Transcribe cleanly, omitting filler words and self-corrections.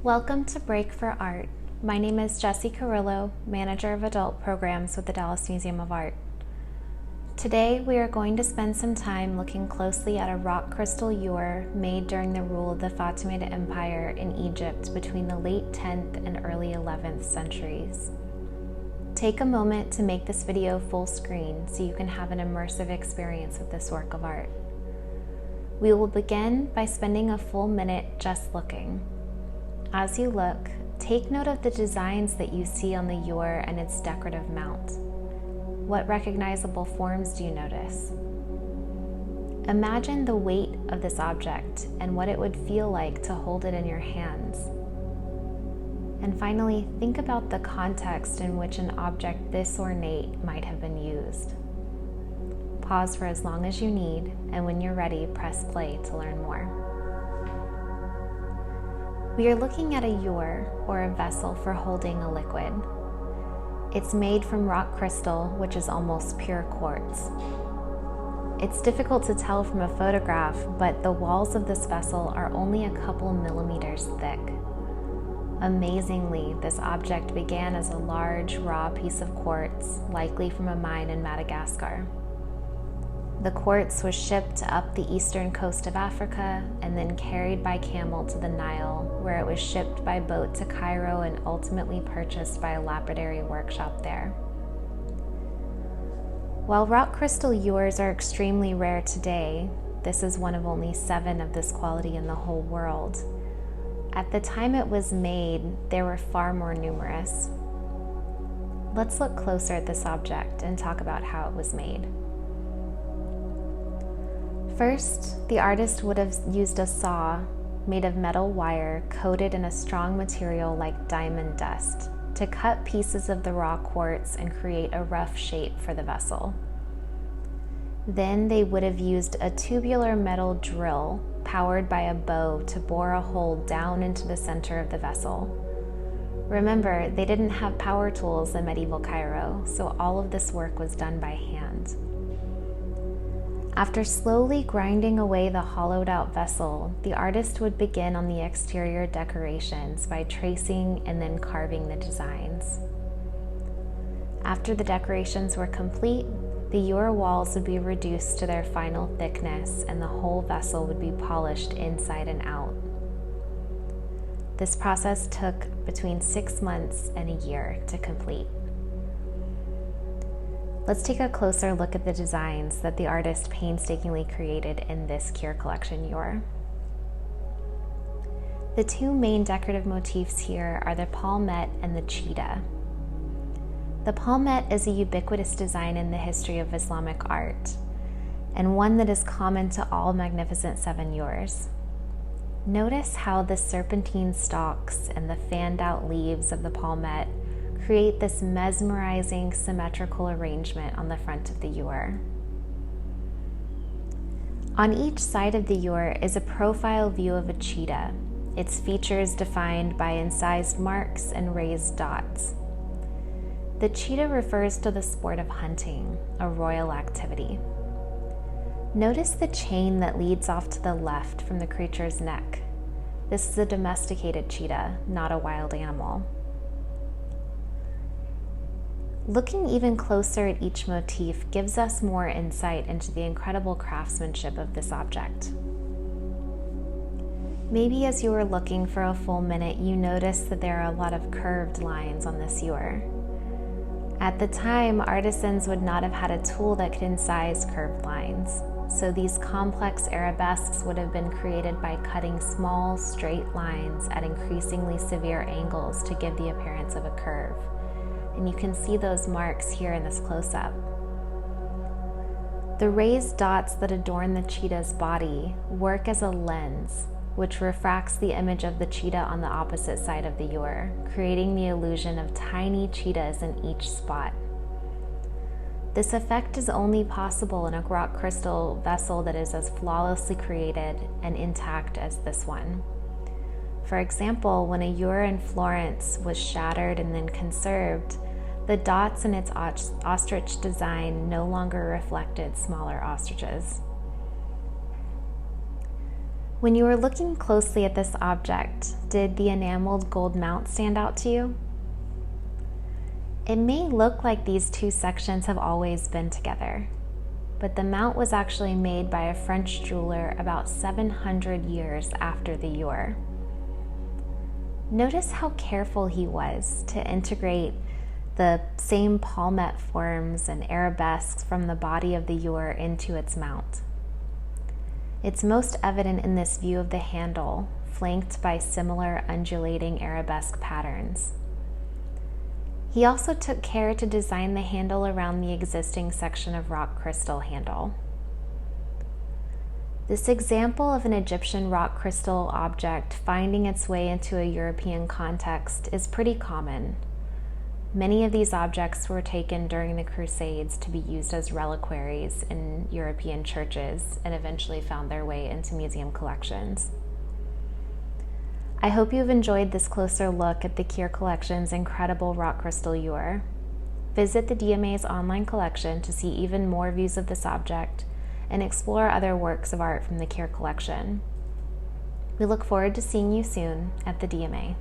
Welcome to Break for Art. My name is Jessie Carrillo, Manager of Adult Programs with the Dallas Museum of Art. Today we are going to spend some time looking closely at a rock crystal ewer made during the rule of the Fatimid Empire in Egypt between the late 10th and early 11th centuries. Take a moment to make this video full screen so you can have an immersive experience with this work of art. We will begin by spending a full minute just looking. As you look, take note of the designs that you see on the ewer and its decorative mount. What recognizable forms do you notice? Imagine the weight of this object and what it would feel like to hold it in your hands. And finally, think about the context in which an object this ornate might have been used. Pause for as long as you need, and when you're ready, press play to learn more. We are looking at a ewer, or a vessel for holding a liquid. It's made from rock crystal, which is almost pure quartz. It's difficult to tell from a photograph, but the walls of this vessel are only a couple millimeters thick. Amazingly, this object began as a large, raw piece of quartz, likely from a mine in Madagascar. The quartz was shipped up the eastern coast of Africa and then carried by camel to the Nile, where it was shipped by boat to Cairo and ultimately purchased by a lapidary workshop there. While rock crystal ewers are extremely rare today, this is one of only 7 of this quality in the whole world. At the time it was made, there were far more numerous. Let's look closer at this object and talk about how it was made. First, the artist would have used a saw made of metal wire coated in a strong material like diamond dust to cut pieces of the raw quartz and create a rough shape for the vessel. Then they would have used a tubular metal drill powered by a bow to bore a hole down into the center of the vessel. Remember, they didn't have power tools in medieval Cairo, so all of this work was done by hand. After slowly grinding away the hollowed out vessel, the artist would begin on the exterior decorations by tracing and then carving the designs. After the decorations were complete, the ewer walls would be reduced to their final thickness and the whole vessel would be polished inside and out. This process took between 6 months and a year to complete. Let's take a closer look at the designs that the artist painstakingly created in this Keir collection ewer. The 2 main decorative motifs here are the palmette and the cheetah. The palmette is a ubiquitous design in the history of Islamic art, and one that is common to all Magnificent 7 ewers. Notice how the serpentine stalks and the fanned out leaves of the palmette create this mesmerizing symmetrical arrangement on the front of the ewer. On each side of the ewer is a profile view of a cheetah, its features defined by incised marks and raised dots. The cheetah refers to the sport of hunting, a royal activity. Notice the chain that leads off to the left from the creature's neck. This is a domesticated cheetah, not a wild animal. Looking even closer at each motif gives us more insight into the incredible craftsmanship of this object. Maybe as you were looking for a full minute, you noticed that there are a lot of curved lines on this ewer. At the time, artisans would not have had a tool that could incise curved lines, so these complex arabesques would have been created by cutting small, straight lines at increasingly severe angles to give the appearance of a curve. And you can see those marks here in this close-up. The raised dots that adorn the cheetah's body work as a lens, which refracts the image of the cheetah on the opposite side of the ewer, creating the illusion of tiny cheetahs in each spot. This effect is only possible in a rock crystal vessel that is as flawlessly created and intact as this one. For example, when a ewer in Florence was shattered and then conserved, the dots in its ostrich design no longer reflected smaller ostriches. When you were looking closely at this object, did the enameled gold mount stand out to you? It may look like these two sections have always been together, but the mount was actually made by a French jeweler about 700 years after the Ewer. Notice how careful he was to integrate the same palmette forms and arabesques from the body of the Ewer into its mount. It's most evident in this view of the handle, flanked by similar undulating arabesque patterns. He also took care to design the handle around the existing section of rock crystal handle. This example of an Egyptian rock crystal object finding its way into a European context is pretty common. Many of these objects were taken during the Crusades to be used as reliquaries in European churches and eventually found their way into museum collections. I hope you've enjoyed this closer look at the Keir Collection's incredible rock crystal Ewer. Visit the DMA's online collection to see even more views of this object and explore other works of art from the Keir Collection. We look forward to seeing you soon at the DMA.